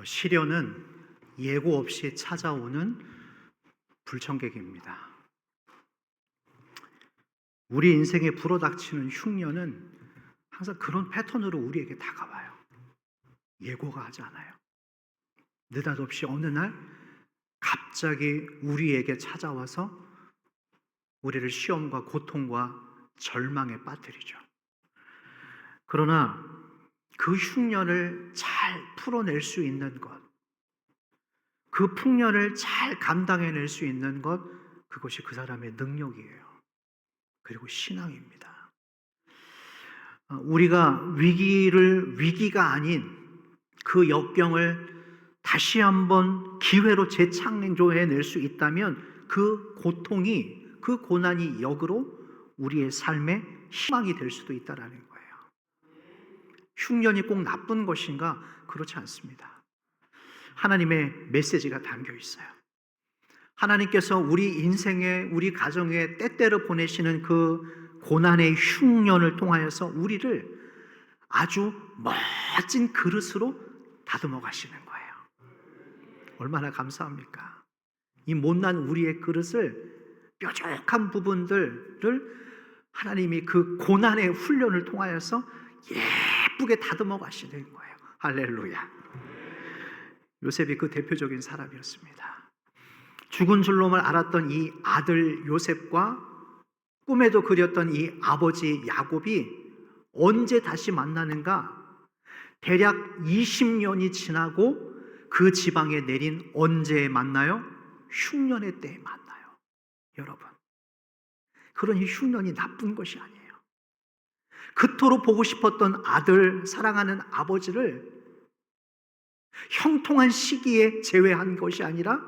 시련은 예고 없이 찾아오는 불청객입니다. 우리 인생에 불어닥치는 흉년은 항상 그런 패턴으로 우리에게 다가와요. 예고가 하지 않아요. 느닷없이 어느 날 갑자기 우리에게 찾아와서 우리를 시험과 고통과 절망에 빠뜨리죠. 그러나 그 흉년을 잘 풀어낼 수 있는 것, 그 풍년을 잘 감당해낼 수 있는 것, 그것이 그 사람의 능력이에요. 그리고 신앙입니다. 우리가 위기가 아닌 그 역경을 다시 한번 기회로 재창조해낼 수 있다면 그 고통이, 그 고난이 역으로 우리의 삶의 희망이 될 수도 있다는 거예요. 흉년이 꼭 나쁜 것인가? 그렇지 않습니다. 하나님의 메시지가 담겨 있어요. 하나님께서 우리 인생에, 우리 가정에 때때로 보내시는 그 고난의 흉년을 통하여서 우리를 아주 멋진 그릇으로 다듬어 가시는 거예요. 얼마나 감사합니까? 이 못난 우리의 그릇을, 뾰족한 부분들을 하나님이 그 고난의 훈련을 통하여서 예쁘게 다듬어 가시는 거예요. 할렐루야. 요셉이 그 대표적인 사람이었습니다. 죽은 줄로만 알았던 이 아들 요셉과 꿈에도 그렸던 이 아버지 야곱이 언제 다시 만나는가? 대략 20년이 지나고 그 지방에 내린 언제 만나요? 흉년의 때에 만나요. 여러분, 그러니 흉년이 나쁜 것이 아니에요. 그토록 보고 싶었던 아들, 사랑하는 아버지를 형통한 시기에 제외한 것이 아니라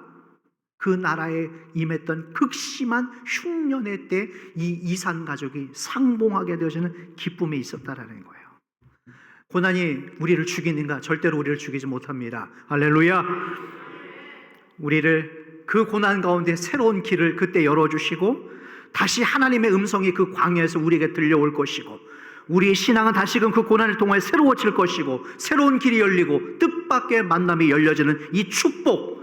그 나라에 임했던 극심한 흉년의 때 이 이산 가족이 상봉하게 되어지는 기쁨에 있었다라는 거예요. 고난이 우리를 죽이는가? 절대로 우리를 죽이지 못합니다. 할렐루야. 우리를 그 고난 가운데 새로운 길을 그때 열어주시고 다시 하나님의 음성이 그 광야에서 우리에게 들려올 것이고 우리의 신앙은 다시금 그 고난을 통해 새로워질 것이고 새로운 길이 열리고 뜻밖의 만남이 열려지는 이 축복,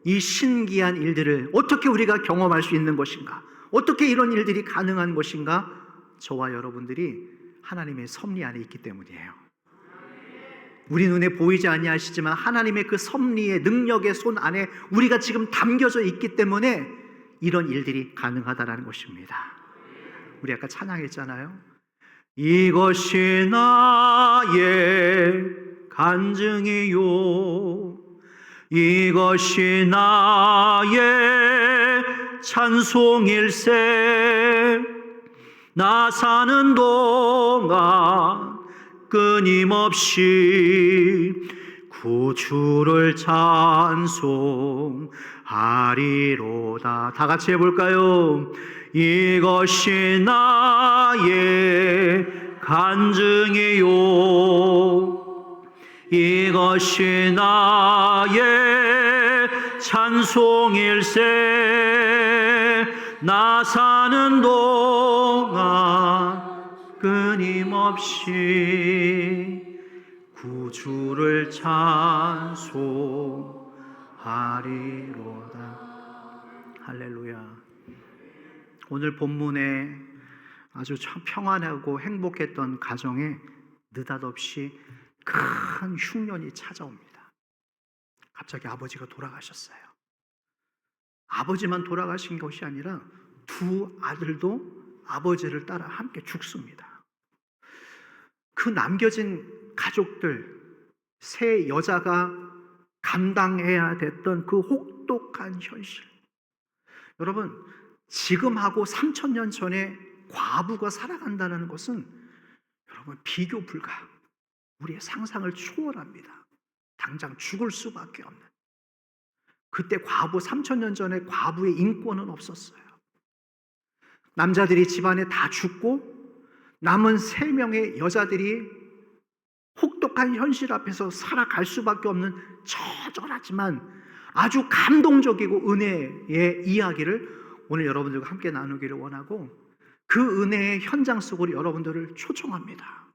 이 신기한 일들을 어떻게 우리가 경험할 수 있는 것인가? 어떻게 이런 일들이 가능한 것인가? 저와 여러분들이 하나님의 섭리 안에 있기 때문이에요. 우리 눈에 보이지 아니하시지만 하나님의 그 섭리의 능력의 손 안에 우리가 지금 담겨져 있기 때문에 이런 일들이 가능하다는 것입니다. 우리 아까 찬양했잖아요. 이것이 나의 간증이요, 이것이 나의 찬송일세. 나 사는 동안 끊임없이 구주를 찬송하리로다. 다 같이 해볼까요? 이것이 나의 간증이요, 이것이 나의 찬송일세. 나 사는 동안 끊임없이 구주를 찬송하리로다. 할렐루야. 오늘 본문에 아주 참 평안하고 행복했던 가정에 느닷없이 큰 흉년이 찾아옵니다. 갑자기 아버지가 돌아가셨어요. 아버지만 돌아가신 것이 아니라 두 아들도 아버지를 따라 함께 죽습니다. 그 남겨진 가족들, 세 여자가 감당해야 됐던 그 혹독한 현실. 여러분, 지금하고 3000년 전에 과부가 살아간다는 것은 여러분 비교 불가, 우리의 상상을 초월합니다. 당장 죽을 수밖에 없는. 그때 과부, 3000년 전에 과부의 인권은 없었어요. 남자들이 집안에 다 죽고 남은 3명의 여자들이 혹독한 현실 앞에서 살아갈 수밖에 없는 처절하지만 아주 감동적이고 은혜의 이야기를 오늘 여러분들과 함께 나누기를 원하고 그 은혜의 현장 속으로 여러분들을 초청합니다.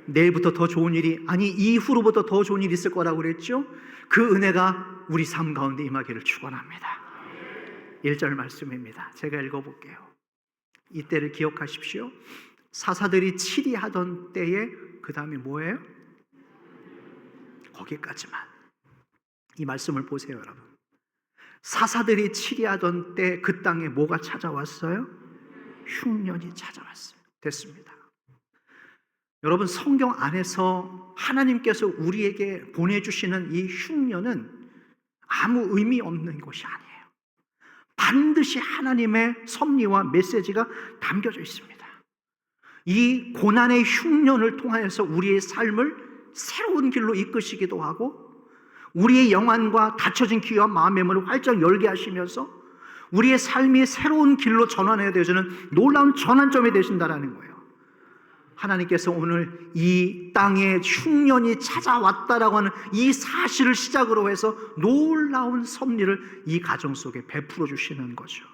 내일부터 더 좋은 일이, 아니 이후로부터 더 좋은 일이 있을 거라고 그랬죠? 그 은혜가 우리 삶 가운데 임하기를 축원합니다. 1절 말씀입니다. 제가 읽어볼게요. 이때를 기억하십시오. 사사들이 치리하던 때에 그 다음에 뭐예요? 거기까지만. 이 말씀을 보세요, 여러분. 사사들이 치리하던 때 그 땅에 뭐가 찾아왔어요? 흉년이 찾아왔어요. 됐습니다. 여러분, 성경 안에서 하나님께서 우리에게 보내주시는 이 흉년은 아무 의미 없는 것이 아니에요. 반드시 하나님의 섭리와 메시지가 담겨져 있습니다. 이 고난의 흉년을 통하여서 우리의 삶을 새로운 길로 이끄시기도 하고, 우리의 영안과 닫혀진 귀와 마음의 문을 활짝 열게 하시면서 우리의 삶이 새로운 길로 전환해야 되어지는 놀라운 전환점이 되신다라는 거예요. 하나님께서 오늘 이 땅에 흉년이 찾아왔다라고 하는 이 사실을 시작으로 해서 놀라운 섭리를 이 가정 속에 베풀어 주시는 거죠.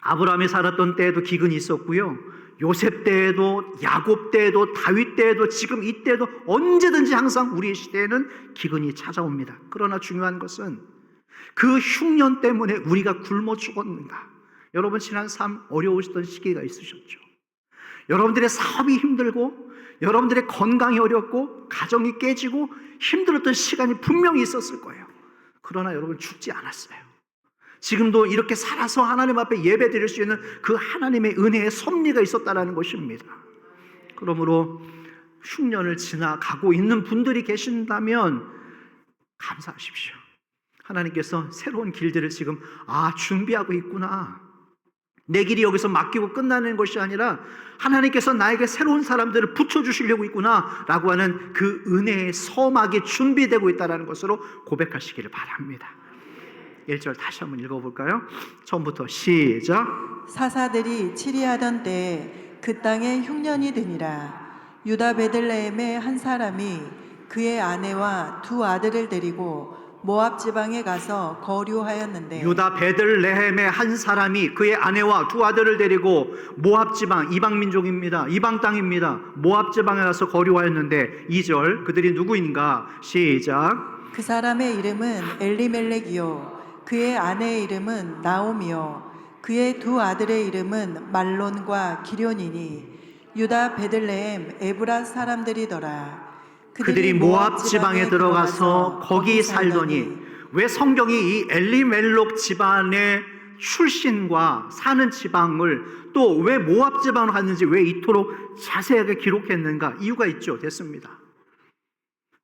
아브라함이 살았던 때에도 기근이 있었고요, 요셉 때에도, 야곱 때에도, 다윗 때에도, 지금 이때도 언제든지 항상 우리의 시대에는 기근이 찾아옵니다. 그러나 중요한 것은 그 흉년 때문에 우리가 굶어 죽었는가? 여러분, 지난 삶 어려우셨던 시기가 있으셨죠. 여러분들의 사업이 힘들고, 여러분들의 건강이 어렵고, 가정이 깨지고 힘들었던 시간이 분명히 있었을 거예요. 그러나 여러분, 죽지 않았어요. 지금도 이렇게 살아서 하나님 앞에 예배 드릴 수 있는 그 하나님의 은혜의 섭리가 있었다는 것입니다. 그러므로 흉년을 지나가고 있는 분들이 계신다면 감사하십시오. 하나님께서 새로운 길들을 지금 준비하고 있구나. 내 길이 여기서 맡기고 끝나는 것이 아니라 하나님께서 나에게 새로운 사람들을 붙여주시려고 있구나 라고 하는 그 은혜의 서막이 준비되고 있다는 것으로 고백하시기를 바랍니다. 1절 다시 한번 읽어볼까요? 처음부터 시작. 사사들이 치리하던 때에 그 땅에 흉년이 드니라. 유다 베들레헴의 한 사람이 그의 아내와 두 아들을 데리고 모압 지방에 가서 거류하였는데, 유다 베들레헴의 한 사람이 그의 아내와 두 아들을 데리고 모압 지방, 이방 민족입니다. 이방 땅입니다. 모압 지방에 가서 거류하였는데, 2절 그들이 누구인가? 시작. 그 사람의 이름은 엘리멜렉이요 그의 아내의 이름은 나오미요 그의 두 아들의 이름은 말론과 기련이니 유다 베들레헴 에브라 사람들이더라. 그들이 모압 지방에 들어가서 거기 살더니, 왜 성경이 이 엘리멜록 집안의 출신과 사는 지방을 또 왜 모압 지방으로 갔는지 왜 이토록 자세하게 기록했는가? 이유가 있죠. 됐습니다.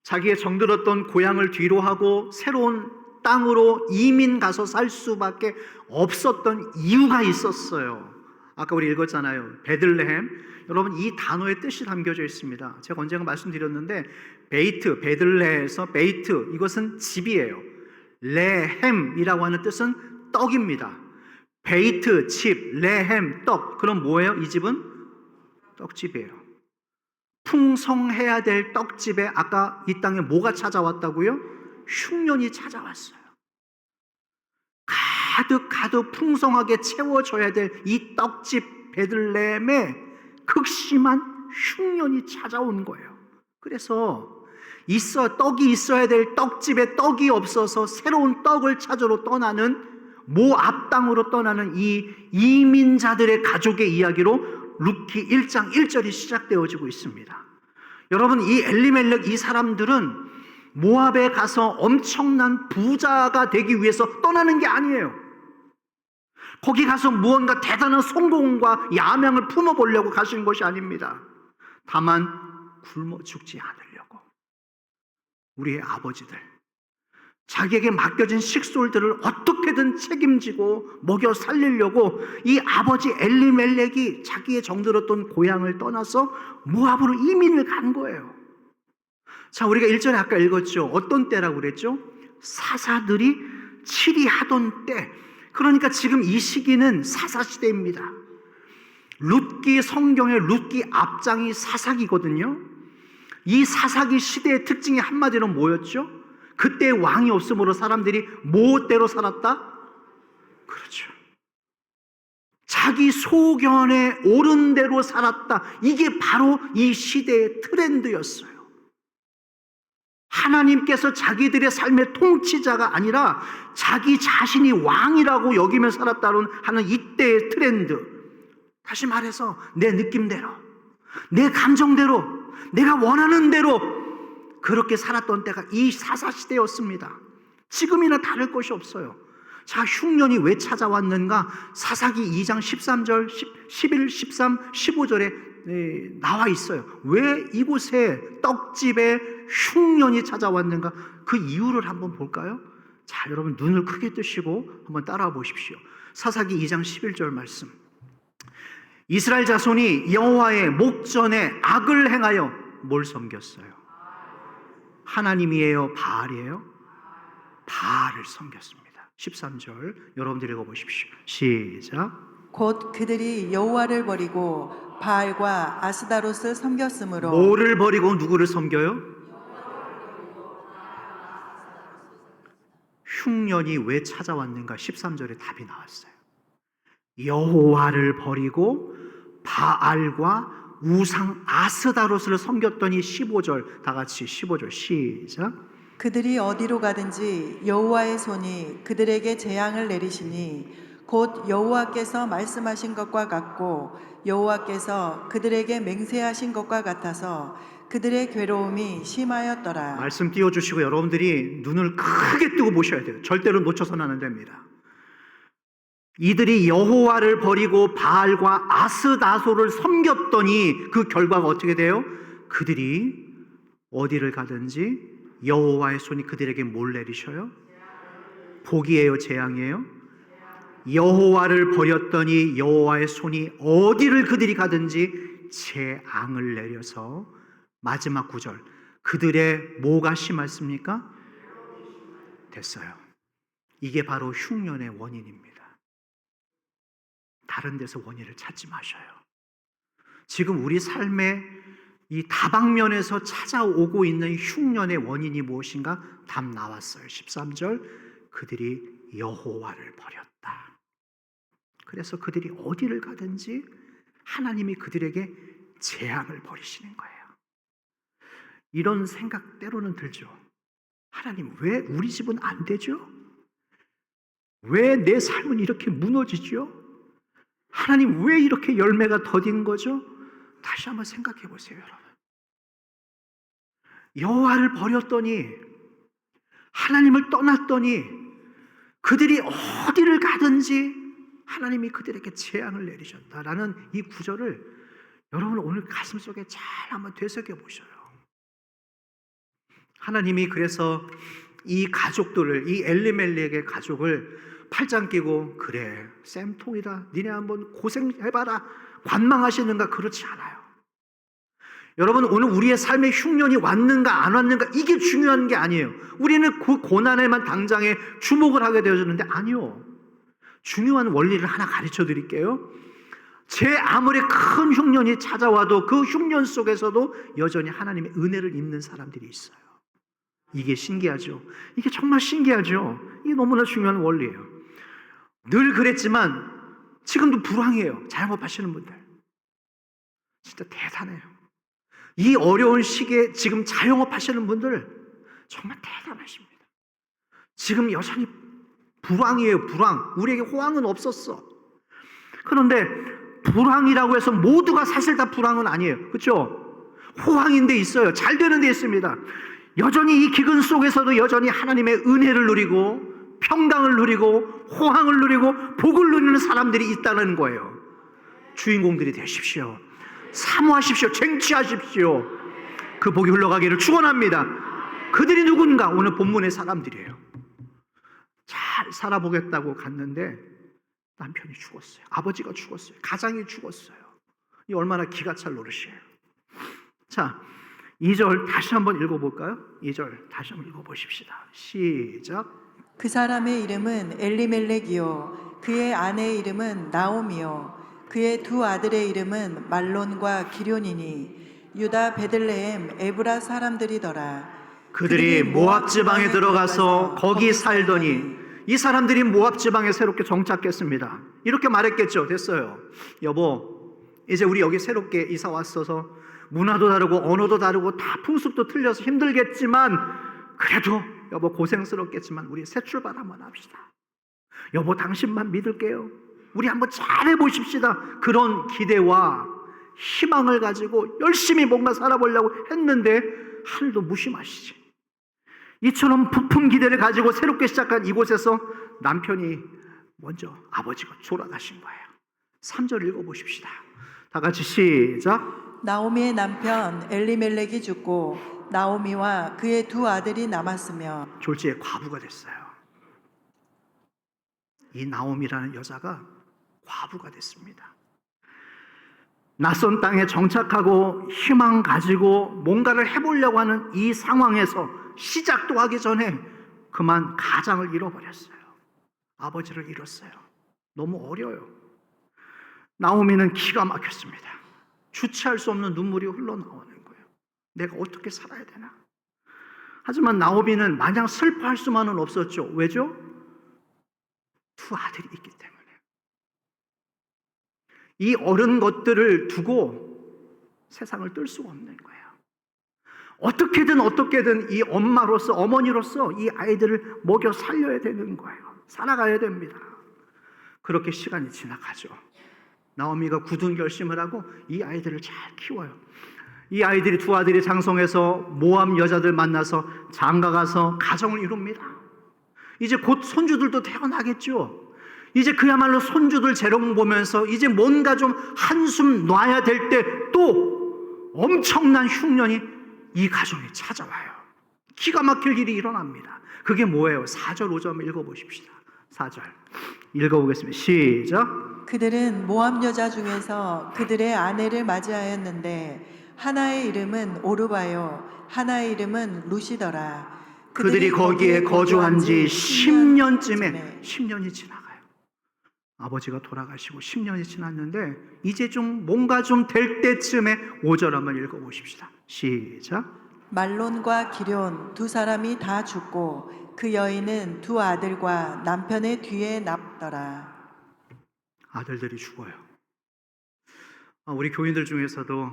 자기의 정들었던 고향을 뒤로 하고 새로운 땅으로 이민 가서 살 수밖에 없었던 이유가 있었어요. 아까 우리 읽었잖아요. 베들레헴. 여러분, 이 단어의 뜻이 담겨져 있습니다. 제가 언젠가 말씀드렸는데, 베이트, 베들레헴에서 베이트, 이것은 집이에요. 레헴이라고 하는 뜻은 떡입니다. 베이트, 집, 레헴, 떡. 그럼 뭐예요? 이 집은 떡집이에요. 풍성해야 될 떡집에 아까 이 땅에 뭐가 찾아왔다고요? 흉년이 찾아왔어요. 가득 풍성하게 채워져야 될 이 떡집 베들레헴에 극심한 흉년이 찾아온 거예요. 그래서 떡이 있어야 될 떡집에 떡이 없어서 새로운 떡을 찾으러 떠나는, 모압 땅으로 떠나는 이 이민자들의 가족의 이야기로 룻기 1장 1절이 시작되어지고 있습니다. 여러분, 이 엘리멜렉 이 사람들은 모압에 가서 엄청난 부자가 되기 위해서 떠나는 게 아니에요. 거기 가서 무언가 대단한 성공과 야명을 품어보려고 가신 것이 아닙니다. 다만 굶어 죽지 않으려고 우리의 아버지들, 자기에게 맡겨진 식솔들을 어떻게든 책임지고 먹여 살리려고 이 아버지 엘리멜렉이 자기의 정들었던 고향을 떠나서 모압으로 이민을 간 거예요. 자, 우리가 1절에 아까 읽었죠. 어떤 때라고 그랬죠? 사사들이 치리하던 때. 그러니까 지금 이 시기는 사사시대입니다. 룻기, 성경의 룻기 앞장이 사사기거든요. 이 사사기 시대의 특징이 한마디로 뭐였죠? 그때 왕이 없으므로 사람들이 뭐 때로 살았다? 그렇죠. 자기 소견에 옳은 대로 살았다. 이게 바로 이 시대의 트렌드였어요. 하나님께서 자기들의 삶의 통치자가 아니라 자기 자신이 왕이라고 여기며 살았다는 하는 이때의 트렌드. 다시 말해서 내 느낌대로, 내 감정대로, 내가 원하는 대로 그렇게 살았던 때가 이 사사시대였습니다. 지금이나 다를 것이 없어요. 자, 흉년이 왜 찾아왔는가? 사사기 2장 13절, 11, 13, 15절에 나와 있어요. 왜 이곳에 떡집에 흉년이 찾아왔는가? 그 이유를 한번 볼까요? 자, 여러분 눈을 크게 뜨시고 한번 따라와 보십시오. 사사기 2장 11절 말씀. 이스라엘 자손이 여호와의 목전에 악을 행하여 뭘 섬겼어요? 하나님이에요? 바알이에요? 바알을 섬겼습니다. 13절 여러분들 읽어보십시오. 시작. 곧 그들이 여호와를 버리고 바알과 아스다롯을 섬겼으므로. 뭐를 버리고 누구를 섬겨요? 흉년이 왜 찾아왔는가? 13절에 답이 나왔어요. 여호와를 버리고 바알과 우상 아스다롯을 섬겼더니 15절 다 같이 15절 시작. 그들이 어디로 가든지 여호와의 손이 그들에게 재앙을 내리시니 곧 여호와께서 말씀하신 것과 같고 여호와께서 그들에게 맹세하신 것과 같아서 그들의 괴로움이 심하였더라. 말씀 띄워주시고 여러분들이 눈을 크게 뜨고 보셔야 돼요. 절대로 놓쳐서는 안 됩니다. 이들이 여호와를 버리고 바알과 아스다솔을 섬겼더니 그 결과가 어떻게 돼요? 그들이 어디를 가든지 여호와의 손이 그들에게 뭘 내리셔요? 복이에요? 재앙이에요? 여호와를 버렸더니 여호와의 손이 어디를 그들이 가든지 재앙을 내려서 마지막 구절 그들의 뭐가 심했습니까? 됐어요. 이게 바로 흉년의 원인입니다. 다른 데서 원인을 찾지 마셔요. 지금 우리 삶의 이 다방면에서 찾아오고 있는 흉년의 원인이 무엇인가? 답 나왔어요. 13절 그들이 여호와를 버렸다. 그래서 그들이 어디를 가든지 하나님이 그들에게 재앙을 벌이시는 거예요. 이런 생각 때로는 들죠. 하나님 왜 우리 집은 안 되죠? 왜 내 삶은 이렇게 무너지죠? 하나님 왜 이렇게 열매가 더딘 거죠? 다시 한번 생각해 보세요, 여러분. 여호와를 버렸더니 하나님을 떠났더니 그들이 어디를 가든지 하나님이 그들에게 재앙을 내리셨다라는 이 구절을 여러분 오늘 가슴속에 잘 한번 되새겨 보셔요. 하나님이 그래서 이 가족들을, 이 엘리멜렉의 가족을 팔짱 끼고 그래 쌤통이다 니네 한번 고생해봐라 관망하시는가? 그렇지 않아요. 여러분 오늘 우리의 삶에 흉년이 왔는가 안 왔는가 이게 중요한 게 아니에요. 우리는 그 고난에만 당장에 주목을 하게 되어졌는데 아니요. 중요한 원리를 하나 가르쳐 드릴게요. 제 아무리 큰 흉년이 찾아와도 그 흉년 속에서도 여전히 하나님의 은혜를 입는 사람들이 있어요. 이게 신기하죠. 이게 정말 신기하죠. 이게 너무나 중요한 원리예요. 늘 그랬지만 지금도 불황이에요. 자영업 하시는 분들 진짜 대단해요. 이 어려운 시기에 지금 자영업 하시는 분들 정말 대단하십니다. 지금 여전히 불황이에요. 불황. 우리에게 호황은 없었어. 그런데 불황이라고 해서 모두가 사실 다 불황은 아니에요. 그렇죠? 호황인 데 있어요. 잘 되는 데 있습니다. 여전히 이 기근 속에서도 여전히 하나님의 은혜를 누리고 평강을 누리고 호황을 누리고 복을 누리는 사람들이 있다는 거예요. 주인공들이 되십시오. 사모하십시오. 쟁취하십시오. 그 복이 흘러가기를 축원합니다. 그들이 누군가? 오늘 본문의 사람들이에요. 잘 살아보겠다고 갔는데 남편이 죽었어요. 아버지가 죽었어요. 가장이 죽었어요. 이 얼마나 기가 찰 노릇이에요. 자, 2절 다시 한번 읽어볼까요? 2절 다시 한번 읽어보십시다. 시작. 그 사람의 이름은 엘리멜렉이요 그의 아내의 이름은 나옴이요 그의 두 아들의 이름은 말론과 기럯이니 유다 베들레헴 에브라 사람들이더라. 그들이 모압 지방에 들어가서 거기 살더니 이 사람들이 모압 지방에 새롭게 정착했습니다. 이렇게 말했겠죠. 됐어요. 여보, 이제 우리 여기 새롭게 이사 왔어서 문화도 다르고 언어도 다르고 다 풍습도 틀려서 힘들겠지만 그래도 여보 고생스럽겠지만 우리 새 출발 한번 합시다. 여보 당신만 믿을게요. 우리 한번 잘해 보십시다. 그런 기대와 희망을 가지고 열심히 뭔가 살아보려고 했는데 하늘도 무심하시지. 이처럼 부푼 기대를 가지고 새롭게 시작한 이곳에서 남편이 먼저 아버지가 돌아가신 거예요. 3절 읽어보십시다. 다 같이 시작. 나오미의 남편 엘리멜렉이 죽고 나오미와 그의 두 아들이 남았으며 졸지에 과부가 됐어요. 이 나오미라는 여자가 과부가 됐습니다. 낯선 땅에 정착하고 희망 가지고 뭔가를 해보려고 하는 이 상황에서 시작도 하기 전에 그만 가장을 잃어버렸어요. 아버지를 잃었어요. 너무 어려요. 나오미는 기가 막혔습니다. 주체할 수 없는 눈물이 흘러나오는 거예요. 내가 어떻게 살아야 되나? 하지만 나오미는 마냥 슬퍼할 수만은 없었죠. 왜죠? 두 아들이 있기 때문에. 이 어른 것들을 두고 세상을 뜰 수가 없는 거예요. 어떻게든 이 엄마로서, 어머니로서 이 아이들을 먹여 살려야 되는 거예요. 살아가야 됩니다. 그렇게 시간이 지나가죠. 나오미가 굳은 결심을 하고 이 아이들을 잘 키워요. 이 아이들이 두 아들이 장성해서 모압 여자들 만나서 장가가서 가정을 이룹니다. 이제 곧 손주들도 태어나겠죠. 이제 그야말로 손주들 재롱 보면서 이제 뭔가 좀 한숨 놔야 될 때 또 엄청난 흉년이 이 가정에 찾아와요. 기가 막힐 일이 일어납니다. 그게 뭐예요? 4절 5절 읽어보십시다. 4절 읽어보겠습니다. 시작. 그들은 모압 여자 중에서 그들의 아내를 맞이하였는데 하나의 이름은 오르바요 하나의 이름은 루시더라. 그들이 거기에 거주한 지 10년쯤에 10년이 지나가요. 아버지가 돌아가시고 10년이 지났는데 이제 좀 뭔가 좀 될 때쯤에 5절 한번 읽어보십시다. 시작. 말론과 기럨 두 사람이 다 죽고 그 여인은 두 아들과 남편의 뒤에 남더라. 아들들이 죽어요. 우리 교인들 중에서도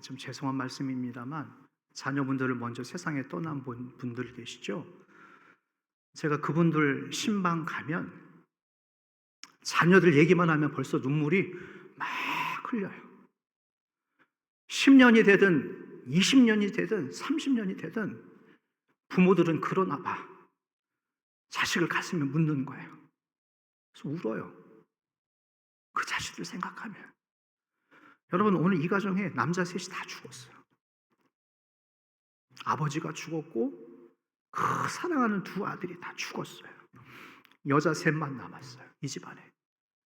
좀 죄송한 말씀입니다만 자녀분들을 먼저 세상에 떠난 분들 계시죠? 제가 그분들 신방 가면 자녀들 얘기만 하면 벌써 눈물이 막 흘려요. 10년이 되든 20년이 되든 30년이 되든 부모들은 그러나 봐. 자식을 가슴에 묻는 거예요. 그래서 울어요. 그 자식들 생각하면. 여러분 오늘 이 가정에 남자 셋이 다 죽었어요. 아버지가 죽었고 그 사랑하는 두 아들이 다 죽었어요. 여자 셋만 남았어요. 이 집안에.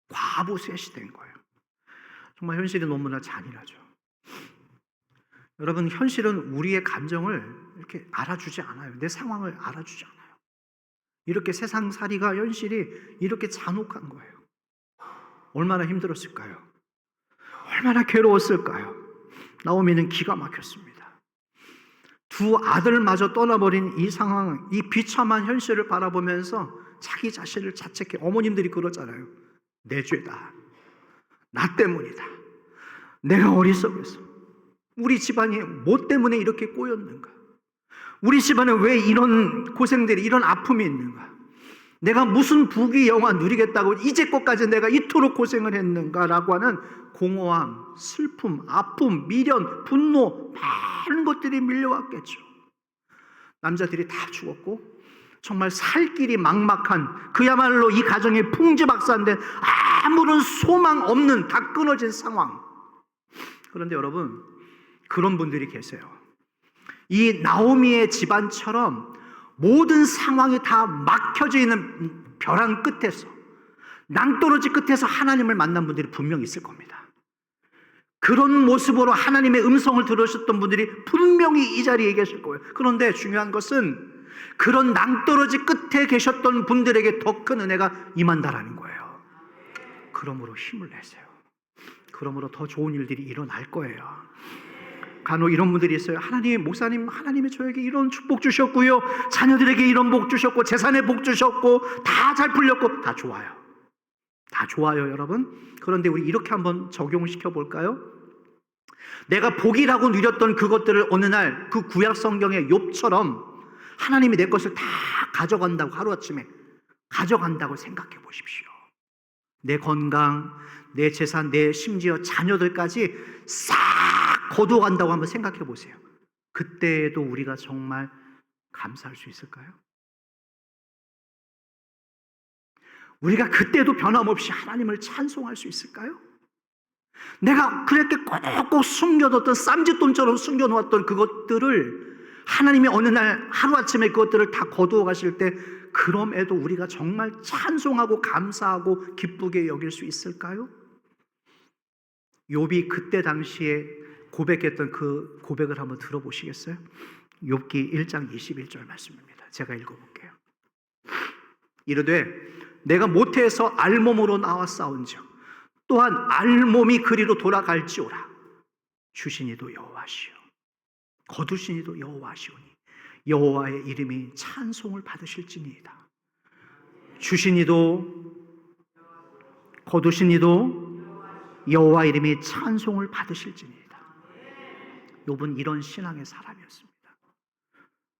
과부 셋이 된 거예요. 정말 현실이 너무나 잔인하죠. 여러분 현실은 우리의 감정을 이렇게 알아주지 않아요. 내 상황을 알아주지 않아요. 이렇게 세상살이가 현실이 이렇게 잔혹한 거예요. 얼마나 힘들었을까요? 얼마나 괴로웠을까요? 나오미는 기가 막혔습니다. 두 아들마저 떠나버린 이 상황, 이 비참한 현실을 바라보면서 자기 자신을 자책해. 어머님들이 그러잖아요. 내 죄다. 나 때문이다. 내가 어리석어서. 우리 집안이 뭐 때문에 이렇게 꼬였는가? 우리 집안에 왜 이런 고생들이, 이런 아픔이 있는가? 내가 무슨 부귀영화 누리겠다고 이제껏까지 내가 이토록 고생을 했는가라고 하는 공허함, 슬픔, 아픔, 미련, 분노 많은 것들이 밀려왔겠죠. 남자들이 다 죽었고 정말 살 길이 막막한 그야말로 이 가정이 풍지박산된 아무런 소망 없는 다 끊어진 상황. 그런데 여러분 그런 분들이 계세요. 이 나오미의 집안처럼 모든 상황이 다 막혀져 있는 벼랑 끝에서 낭떠러지 끝에서 하나님을 만난 분들이 분명 있을 겁니다. 그런 모습으로 하나님의 음성을 들으셨던 분들이 분명히 이 자리에 계실 거예요. 그런데 중요한 것은 그런 낭떠러지 끝에 계셨던 분들에게 더 큰 은혜가 임한다라는 거예요. 그러므로 힘을 내세요. 그러므로 더 좋은 일들이 일어날 거예요. 간혹 이런 분들이 있어요. 하나님, 목사님, 하나님이 저에게 이런 축복 주셨고요, 자녀들에게 이런 복 주셨고, 재산에 복 주셨고, 다 잘 풀렸고, 다 좋아요. 다 좋아요, 여러분. 그런데 우리 이렇게 한번 적용시켜 볼까요? 내가 복이라고 누렸던 그것들을 어느 날 그 구약 성경의 욥처럼 하나님이 내 것을 다 가져간다고, 하루아침에 가져간다고 생각해 보십시오. 내 건강, 내 재산, 내 심지어 자녀들까지 싹 거두어간다고 한번 생각해 보세요. 그때에도 우리가 정말 감사할 수 있을까요? 우리가 그때도 변함없이 하나님을 찬송할 수 있을까요? 내가 그렇게 꼭꼭 숨겨뒀던, 쌈짓돈처럼 숨겨놓았던 그것들을 하나님이 어느 날 하루아침에 그것들을 다 거두어 가실 때, 그럼에도 우리가 정말 찬송하고 감사하고 기쁘게 여길 수 있을까요? 욥이 그때 당시에 고백했던 그 고백을 한번 들어보시겠어요? 욥기 1장 21절 말씀입니다. 제가 읽어볼게요. 이르되 내가 모태에서 알몸으로 나와 싸운즉 또한 알몸이 그리로 돌아갈지어라. 주시니도 여호와시요 거두시니도 여호와시오니 여호와의 이름이 찬송을 받으실지니이다. 주시니도 거두시니도 여호와 이름이 찬송을 받으실지니이다. 욥은 이런 신앙의 사람이었습니다.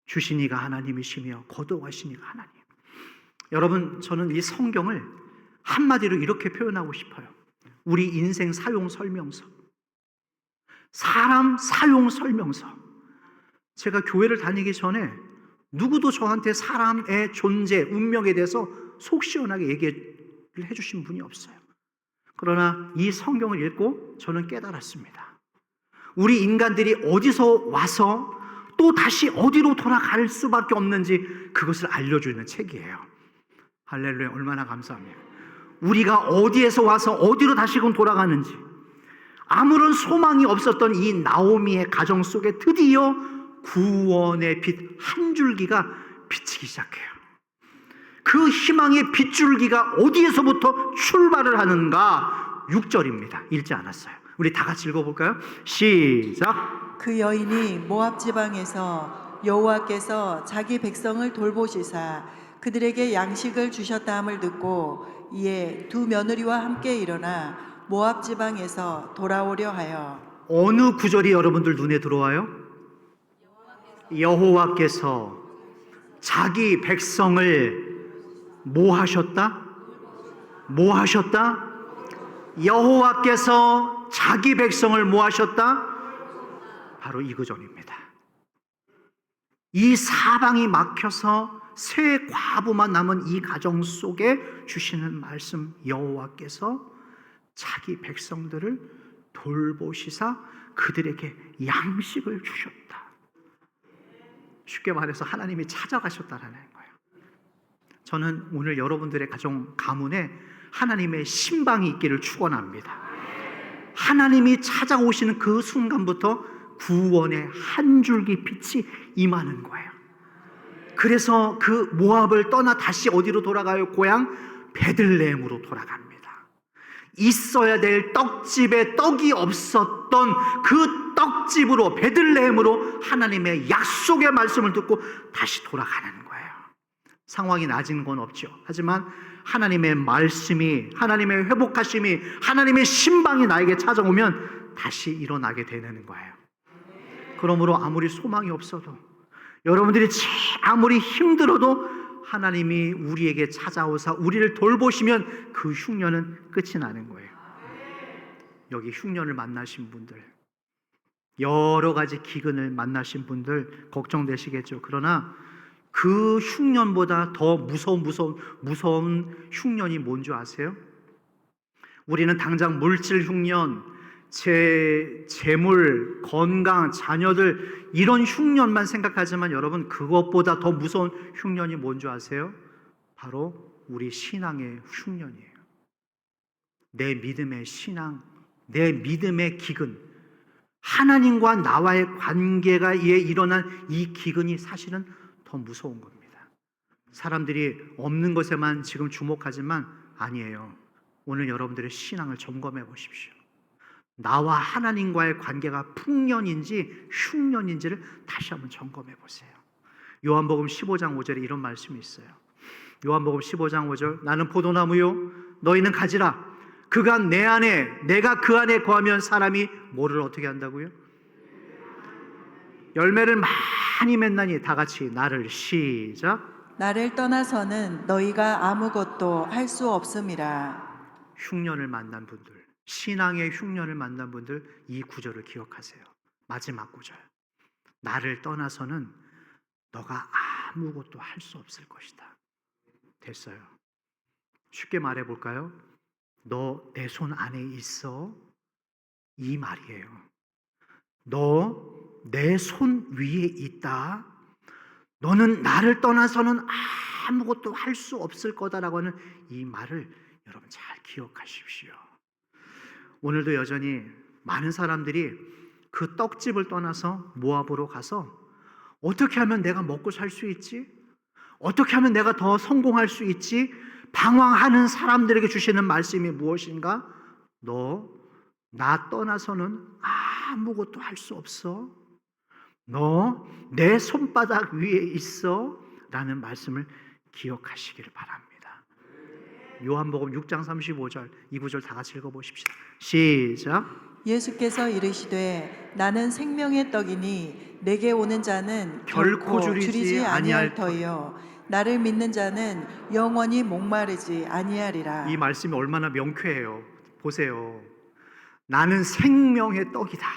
주시니가 하나님이시며 거두가시니가 하나님. 여러분, 저는 이 성경을 한마디로 이렇게 표현하고 싶어요. 우리 인생 사용 설명서, 사람 사용 설명서. 제가 교회를 다니기 전에 누구도 저한테 사람의 존재, 운명에 대해서 속 시원하게 얘기를 해주신 분이 없어요. 그러나 이 성경을 읽고 저는 깨달았습니다. 우리 인간들이 어디서 와서 또 다시 어디로 돌아갈 수밖에 없는지 그것을 알려주는 책이에요. 할렐루야, 얼마나 감사합니까? 우리가 어디에서 와서 어디로 다시금 돌아가는지, 아무런 소망이 없었던 이 나오미의 가정 속에 드디어 구원의 빛 한 줄기가 비치기 시작해요. 그 희망의 빗줄기가 어디에서부터 출발을 하는가? 6절입니다. 읽지 않았어요. 우리 다 같이 읽어볼까요? 시작. 그 여인이 모압 지방에서 여호와께서 자기 백성을 돌보시사 그들에게 양식을 주셨다함을 듣고 이에 두 며느리와 함께 일어나 모압 지방에서 돌아오려 하여. 어느 구절이 여러분들 눈에 들어와요? 여호와께서 자기 백성을 뭐 하셨다? 뭐 하셨다? 여호와께서 자기 백성을 뭐 하셨다? 바로 이 구절입니다. 이 사방이 막혀서 세 과부만 남은 이 가정 속에 주시는 말씀, 여호와께서 자기 백성들을 돌보시사 그들에게 양식을 주셨다. 쉽게 말해서 하나님이 찾아가셨다라는 거예요. 저는 오늘 여러분들의 가정 가문에 하나님의 신방이 있기를 축원합니다. 하나님이 찾아오시는 그 순간부터 구원의 한 줄기 빛이 임하는 거예요. 그래서 그 모압을 떠나 다시 어디로 돌아가요? 고향 베들레헴으로 돌아갑니다. 있어야 될 떡집에 떡이 없었던 그 떡집으로, 베들레헴으로 하나님의 약속의 말씀을 듣고 다시 돌아가는 거예요. 상황이 나아진 건 없죠. 하지만 하나님의 말씀이, 하나님의 회복하심이, 하나님의 신방이 나에게 찾아오면 다시 일어나게 되는 거예요. 그러므로 아무리 소망이 없어도, 여러분들이 아무리 힘들어도 하나님이 우리에게 찾아오사 우리를 돌보시면 그 흉년은 끝이 나는 거예요. 여기 흉년을 만나신 분들, 여러 가지 기근을 만나신 분들 걱정되시겠죠. 그러나 그 흉년보다 더 무서운 흉년이 뭔지 아세요? 우리는 당장 물질 흉년, 재물, 건강, 자녀들 이런 흉년만 생각하지만 여러분, 그것보다 더 무서운 흉년이 뭔지 아세요? 바로 우리 신앙의 흉년이에요. 내 믿음의 신앙, 내 믿음의 기근, 하나님과 나와의 관계가 일어난 이 기근이 사실은 더 무서운 겁니다. 사람들이 없는 것에만 지금 주목하지만 아니에요. 오늘 여러분들의 신앙을 점검해 보십시오. 나와 하나님과의 관계가 풍년인지 흉년인지를 다시 한번 점검해 보세요. 요한복음 15장 5절에 이런 말씀이 있어요. 요한복음 15장 5절, 나는 포도나무요 너희는 가지라. 그가 내 안에 내가 그 안에 거하면 사람이 뭐를 어떻게 한다고요? 열매를 많이 맺나니. 다 같이 나를 시작. 나를 떠나서는 너희가 아무것도 할 수 없음이라. 흉년을 만난 분들, 신앙의 흉년을 만난 분들, 이 구절을 기억하세요. 마지막 구절. 나를 떠나서는 너가 아무것도 할 수 없을 것이다. 됐어요. 쉽게 말해 볼까요? 너 내 손 안에 있어. 이 말이에요. 너 내 손 위에 있다. 너는 나를 떠나서는 아무것도 할 수 없을 거다라고 하는 이 말을 여러분 잘 기억하십시오. 오늘도 여전히 많은 사람들이 그 떡집을 떠나서 모압으로 가서 어떻게 하면 내가 먹고 살 수 있지? 어떻게 하면 내가 더 성공할 수 있지? 방황하는 사람들에게 주시는 말씀이 무엇인가? 너 나 떠나서는 아무것도 할 수 없어. 너 내 손바닥 위에 있어 라는 말씀을 기억하시기를 바랍니다. 요한복음 6장 35절, 이 구절 다 같이 읽어보십시다. 시작. 예수께서 이르시되 나는 생명의 떡이니 내게 오는 자는 결코 줄이지 아니할 터이요 나를 믿는 자는 영원히 목마르지 아니하리라. 이 말씀이 얼마나 명쾌해요. 보세요. 나는 생명의 떡이다.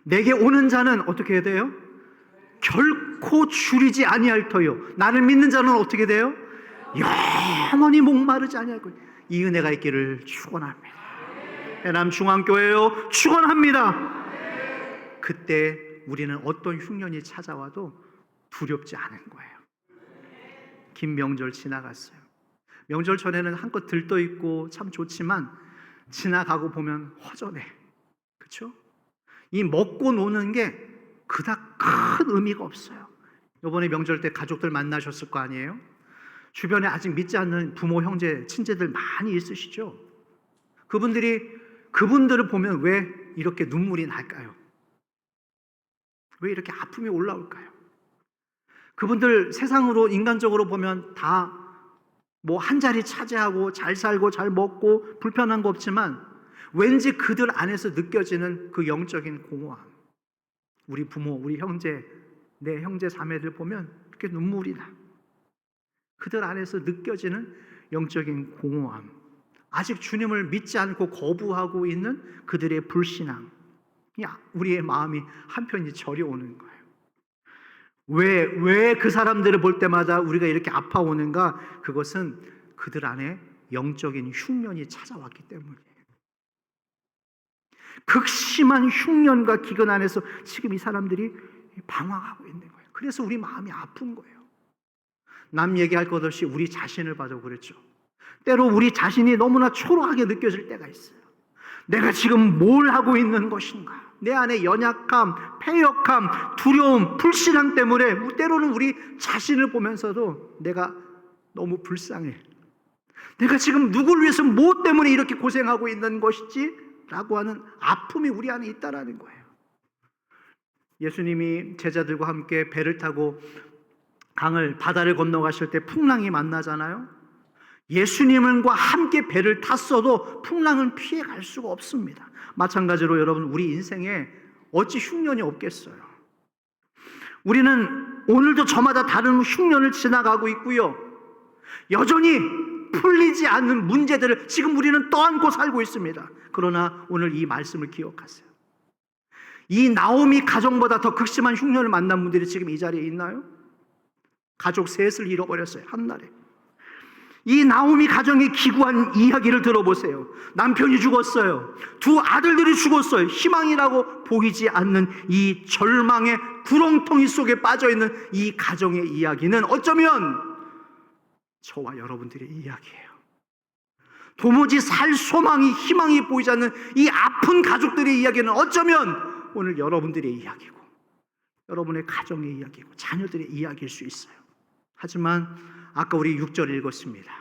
내게 오는 자는 어떻게 해야 돼요? 결코 줄이지 아니할 터요. 나를 믿는 자는 어떻게 돼요? 영원히 목마르지 아니할 거예요. 이 은혜가 있기를 축원합니다. 해남 중앙교회요, 축원합니다. 그때 우리는 어떤 흉년이 찾아와도 두렵지 않은 거예요. 긴 명절 지나갔어요. 명절 전에는 한껏 들떠 있고 참 좋지만 지나가고 보면 허전해. 그렇죠? 이 먹고 노는 게 그닥 큰 의미가 없어요. 이번에 명절 때 가족들 만나셨을 거 아니에요? 주변에 아직 믿지 않는 부모, 형제, 친제들 많이 있으시죠? 그분들을 보면 왜 이렇게 눈물이 날까요? 왜 이렇게 아픔이 올라올까요? 그분들 세상으로 인간적으로 보면 다 뭐 한 자리 차지하고 잘 살고 잘 먹고 불편한 거 없지만 왠지 그들 안에서 느껴지는 그 영적인 공허함. 우리 부모, 우리 형제, 내 형제 자매들 보면 이렇게 눈물이 나. 그들 안에서 느껴지는 영적인 공허함. 아직 주님을 믿지 않고 거부하고 있는 그들의 불신앙. 우리의 마음이 한편이 저려오는 거예요. 왜 그 사람들을 볼 때마다 우리가 이렇게 아파오는가? 그것은 그들 안에 영적인 흉년이 찾아왔기 때문이에요. 극심한 흉년과 기근 안에서 지금 이 사람들이 방황하고 있는 거예요. 그래서 우리 마음이 아픈 거예요. 남 얘기할 것 없이 우리 자신을 봐도 그렇죠. 때로 우리 자신이 너무나 초라하게 느껴질 때가 있어요. 내가 지금 뭘 하고 있는 것인가? 내 안에 연약함, 패역함, 두려움, 불신앙 때문에 때로는 우리 자신을 보면서도 내가 너무 불쌍해. 내가 지금 누굴 위해서 뭐 때문에 이렇게 고생하고 있는 것이지? 라고 하는 아픔이 우리 안에 있다라는 거예요. 예수님이 제자들과 함께 배를 타고 바다를 건너가실 때 풍랑이 만나잖아요. 예수님과 함께 배를 탔어도 풍랑은 피해갈 수가 없습니다. 마찬가지로 여러분, 우리 인생에 어찌 흉년이 없겠어요. 우리는 오늘도 저마다 다른 흉년을 지나가고 있고요. 여전히 풀리지 않는 문제들을 지금 우리는 떠안고 살고 있습니다. 그러나 오늘 이 말씀을 기억하세요. 이 나오미 가정보다 더 극심한 흉년을 만난 분들이 지금 이 자리에 있나요? 가족 셋을 잃어버렸어요, 한날에. 이 나오미 가정의 기구한 이야기를 들어보세요. 남편이 죽었어요. 두 아들들이 죽었어요. 희망이라고 보이지 않는 이 절망의 구렁텅이 속에 빠져있는 이 가정의 이야기는 어쩌면 저와 여러분들의 이야기예요. 도무지 살 소망이, 희망이 보이지 않는 이 아픈 가족들의 이야기는 어쩌면 오늘 여러분들의 이야기고 여러분의 가정의 이야기고 자녀들의 이야기일 수 있어요. 하지만 아까 우리 6절 읽었습니다.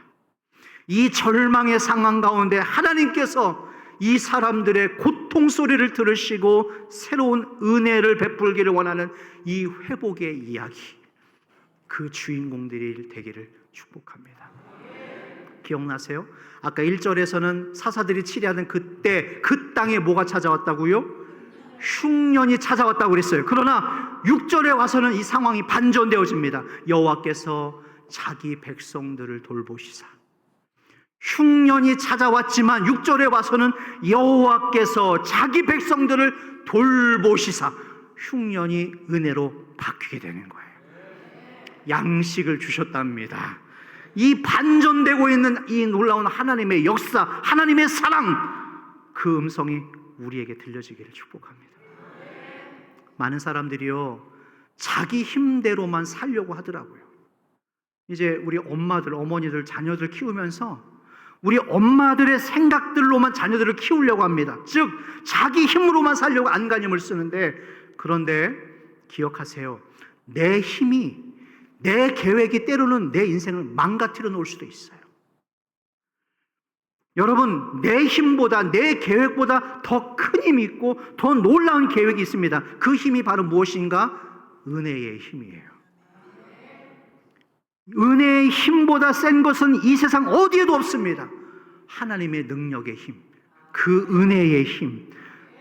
이 절망의 상황 가운데 하나님께서 이 사람들의 고통 고통 소리를 들으시고 새로운 은혜를 베풀기를 원하는 이 회복의 이야기, 그 주인공들이 되기를 축복합니다. 기억나세요? 아까 1절에서는 사사들이 치리하던 그때 그 땅에 뭐가 찾아왔다고요? 흉년이 찾아왔다고 그랬어요. 그러나 6절에 와서는 이 상황이 반전되어집니다. 여호와께서 자기 백성들을 돌보시사. 흉년이 찾아왔지만 6절에 와서는 여호와께서 자기 백성들을 돌보시사 흉년이 은혜로 바뀌게 되는 거예요. 양식을 주셨답니다. 이 반전되고 있는 이 놀라운 하나님의 역사, 하나님의 사랑, 그 음성이 우리에게 들려지기를 축복합니다. 많은 사람들이요, 자기 힘대로만 살려고 하더라고요. 이제 우리 엄마들, 어머니들, 자녀들 키우면서 우리 엄마들의 생각들로만 자녀들을 키우려고 합니다. 즉 자기 힘으로만 살려고 안간힘을 쓰는데, 그런데 기억하세요. 내 힘이, 내 계획이 때로는 내 인생을 망가뜨려 놓을 수도 있어요. 여러분, 내 힘보다, 내 계획보다 더 큰 힘이 있고 더 놀라운 계획이 있습니다. 그 힘이 바로 무엇인가? 은혜의 힘이에요. 은혜의 힘보다 센 것은 이 세상 어디에도 없습니다. 하나님의 능력의 힘, 그 은혜의 힘.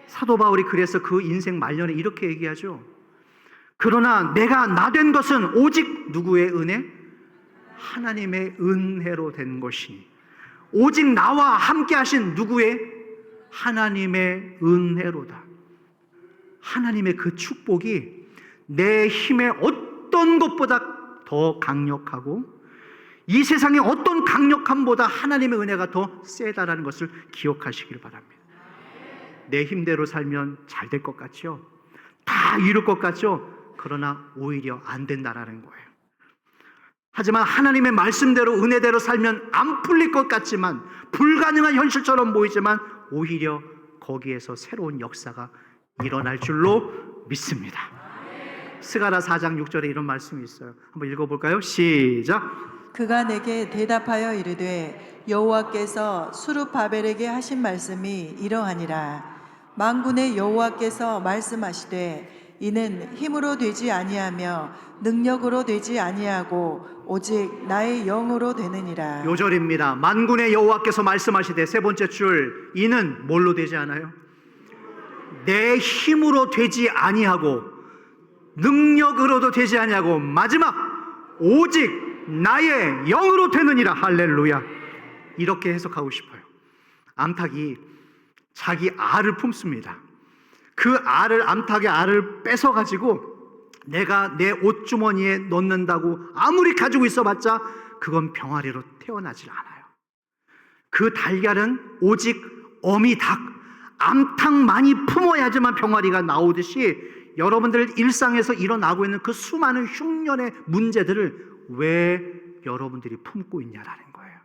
사도 바울이 그래서 그 인생 말년에 이렇게 얘기하죠. 그러나 내가 나 된 것은 오직 누구의 은혜? 하나님의 은혜로 된 것이니, 오직 나와 함께 하신 누구의? 하나님의 은혜로다. 하나님의 그 축복이 내 힘의 어떤 것보다 더 강력하고 이 세상의 어떤 강력함보다 하나님의 은혜가 더 세다라는 것을 기억하시길 바랍니다. 내 힘대로 살면 잘 될 것 같죠? 다 이룰 것 같죠? 그러나 오히려 안 된다라는 거예요. 하지만 하나님의 말씀대로 은혜대로 살면 안 풀릴 것 같지만, 불가능한 현실처럼 보이지만 오히려 거기에서 새로운 역사가 일어날 줄로 믿습니다. 스가랴 4장 6절에 이런 말씀이 있어요. 한번 읽어볼까요? 시작. 그가 내게 대답하여 이르되 여호와께서 수룹바벨에게 하신 말씀이 이러하니라. 만군의 여호와께서 말씀하시되 이는 힘으로 되지 아니하며 능력으로 되지 아니하고 오직 나의 영으로 되느니라. 요절입니다. 만군의 여호와께서 말씀하시되, 세 번째 줄, 이는 뭘로 되지 않아요? 내 힘으로 되지 아니하고 능력으로도 되지 아니하고 마지막 오직 나의 영으로 되느니라. 할렐루야. 이렇게 해석하고 싶어요. 암탉이 자기 알을 품습니다. 그 알을, 암탉의 알을 뺏어가지고 내가 내 옷주머니에 넣는다고 아무리 가지고 있어봤자 그건 병아리로 태어나질 않아요. 그 달걀은 오직 어미 닭, 암탉만이 품어야지만 병아리가 나오듯이 여러분들 일상에서 일어나고 있는 그 수많은 흉년의 문제들을 왜 여러분들이 품고 있냐라는 거예요.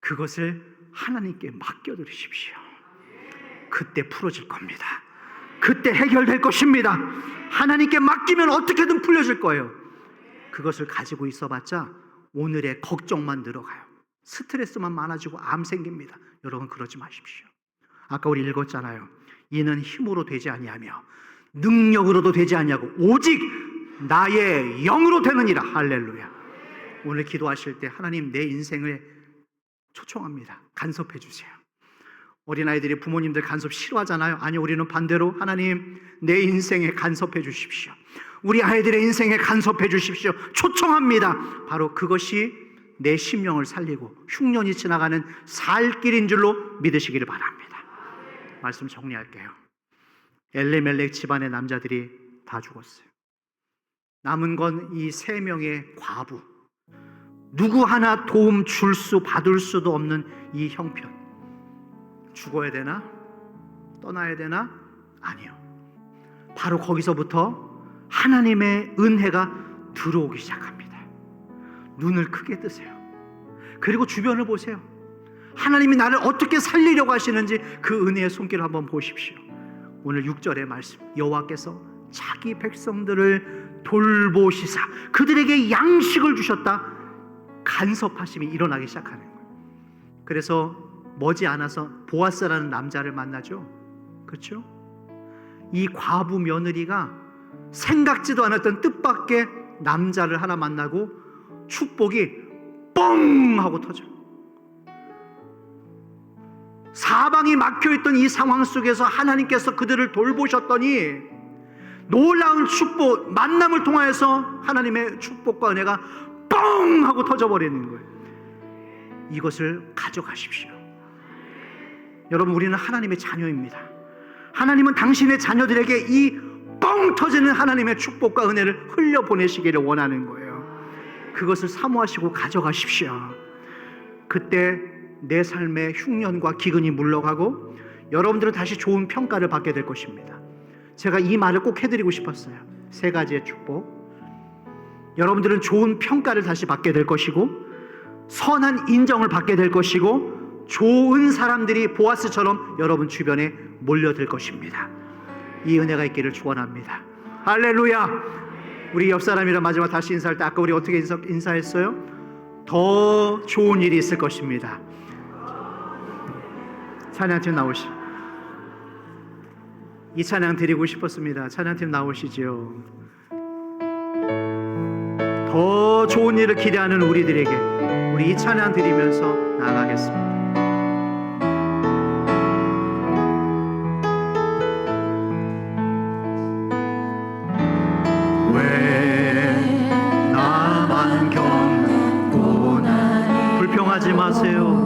그것을 하나님께 맡겨드리십시오. 그때 풀어질 겁니다. 그때 해결될 것입니다. 하나님께 맡기면 어떻게든 풀려질 거예요. 그것을 가지고 있어봤자 오늘의 걱정만 늘어가요. 스트레스만 많아지고 암 생깁니다. 여러분, 그러지 마십시오. 아까 우리 읽었잖아요. 이는 힘으로 되지 아니하며 능력으로도 되지 아니하고 오직 나의 영으로 되느니라. 할렐루야. 오늘 기도하실 때 하나님, 내 인생을 초청합니다. 간섭해 주세요. 어린아이들이 부모님들 간섭 싫어하잖아요. 아니, 우리는 반대로 하나님, 내 인생에 간섭해 주십시오. 우리 아이들의 인생에 간섭해 주십시오. 초청합니다. 바로 그것이 내 심령을 살리고 흉년이 지나가는 살 길인 줄로 믿으시기를 바랍니다. 말씀 정리할게요. 엘레멜렉 집안의 남자들이 다 죽었어요. 남은 건 이 3명의 과부, 누구 하나 도움 받을 수도 없는 이 형편. 죽어야 되나? 떠나야 되나? 아니요. 바로 거기서부터 하나님의 은혜가 들어오기 시작합니다. 눈을 크게 뜨세요. 그리고 주변을 보세요. 하나님이 나를 어떻게 살리려고 하시는지 그 은혜의 손길을 한번 보십시오. 오늘 6절의 말씀, 여호와께서 자기 백성들을 돌보시사 그들에게 양식을 주셨다. 간섭하심이 일어나기 시작하는 거예요. 그래서 머지않아서 보아스라는 남자를 만나죠. 그렇죠? 이 과부 며느리가 생각지도 않았던 뜻밖의 남자를 하나 만나고 축복이 뻥 하고 터져요. 사방이 막혀있던 이 상황 속에서 하나님께서 그들을 돌보셨더니 놀라운 축복, 만남을 통하여서 하나님의 축복과 은혜가 뻥 하고 터져버리는 거예요. 이것을 가져가십시오. 여러분, 우리는 하나님의 자녀입니다. 하나님은 당신의 자녀들에게 이 뻥 터지는 하나님의 축복과 은혜를 흘려보내시기를 원하는 거예요. 그것을 사모하시고 가져가십시오. 그때 내 삶의 흉년과 기근이 물러가고 여러분들은 다시 좋은 평가를 받게 될 것입니다. 제가 이 말을 꼭 해드리고 싶었어요. 3가지의 축복. 여러분들은 좋은 평가를 다시 받게 될 것이고, 선한 인정을 받게 될 것이고, 좋은 사람들이 보아스처럼 여러분 주변에 몰려들 것입니다. 이 은혜가 있기를 축원합니다. 할렐루야. 우리 옆 사람이랑 마지막 다시 인사할 때 아까 우리 어떻게 인사했어요? 더 좋은 일이 있을 것입니다. 찬양팀 나오시. 이 찬양 드리고 싶었습니다. 찬양팀 나오시죠. 더 좋은 일을 기대하는 우리들에게 우리 이 찬양 드리면서 나아가겠습니다. 왜 나만 겪고 불평하지 마세요.